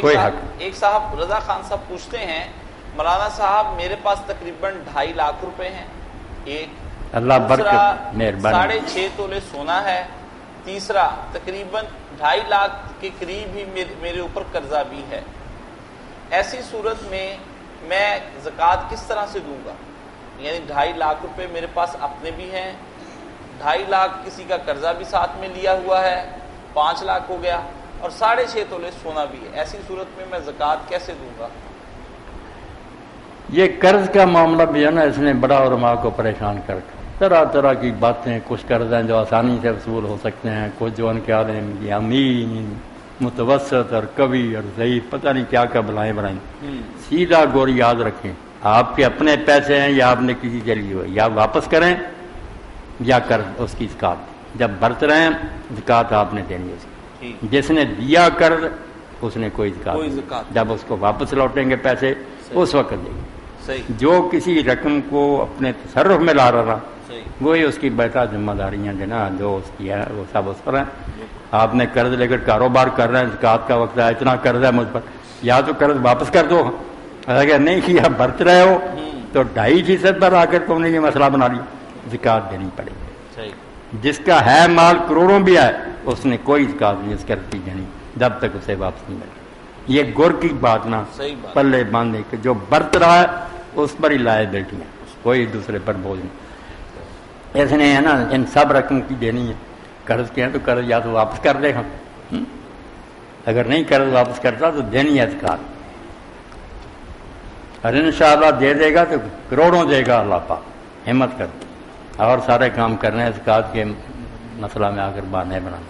کوئی حق ایک صاحب رضا خان صاحب پوچھتے ہیں مولانا صاحب میرے پاس تقریباً 2.5 لاکھ روپے ہیں، ایک اللہ دوسرا برکت مہربانی 6.5 تولے سونا ہے، تیسرا تقریباً 2.5 لاکھ کے قریب ہی میرے اوپر قرضہ بھی ہے، ایسی صورت میں زکوٰۃ کس طرح سے دوں گا؟ یعنی 2.5 لاکھ روپے میرے پاس اپنے بھی ہیں، 2.5 لاکھ کسی کا قرضہ بھی ساتھ میں لیا ہوا ہے، 5 لاکھ ہو گیا، اور 6.5 تولے سونا بھی ہے، ایسی صورت میں زکوٰۃ کیسے دوں گا؟ یہ قرض کا معاملہ بھی ہے نا، اس نے بڑا علماء کو پریشان کر کے طرح طرح کی باتیں، کچھ قرض ہیں جو آسانی سے وصول ہو سکتے ہیں، کچھ جو ان کے عالم امین متوسط اور کبھی اور ضعیف، پتہ نہیں کیا کیا بلائیں بنائیں۔ سیدھا گور یاد رکھیں، آپ کے اپنے پیسے ہیں یا آپ نے کسی کے لیے ہوئے، یا واپس کریں یا قرض اس کی زکوٰۃ جب برت رہے ہیں زکوٰۃ آپ نے دینی ہے اس کی۔ جس نے دیا قرض اس نے کوئی زکوٰۃ، جب اس کو واپس لوٹیں گے پیسے اس وقت دیں گے۔ جو کسی رقم کو اپنے تصرف میں لا رہا وہی اس کی بیٹا ذمہ داریاں جو نا جو اس کی ہے وہ سب اس پر ہیں۔ آپ نے قرض لے کر کاروبار کر رہے ہیں، زکوٰۃ کا وقت ہے، اتنا قرض ہے مجھ پر، یا تو قرض واپس کر دو، اگر نہیں کیا برت رہے ہو تو 2.5% پر آ کر تم نے یہ مسئلہ بنا لیا، زکوٰۃ دینی پڑے گی۔ جس کا ہے مال کروڑوں بھی ہے اس نے کوئی زکوٰۃ نہیں اس قرض کی دینی جب تک اسے واپس نہیں ملے۔ یہ گر کی بات نہ پلے باندھے کہ جو برت رہا ہے اس پر ہی لائے بیٹھی ہیں، کوئی دوسرے پر بوجھ نہیں۔ اس نے ہے نا ان سب رقم کی دینی ہے، قرض کے ہیں تو قرض یا تو واپس کر دے گا، اگر نہیں قرض واپس کرتا تو دینی ہے زکوٰۃ، اور انشاءاللہ دے دے گا تو کروڑوں دے گا اللہ پاک، ہمت کر اور سارے کام کرنے ہیں، زکوٰۃ کے مسئلہ میں آ کر بات نہیں بنانا۔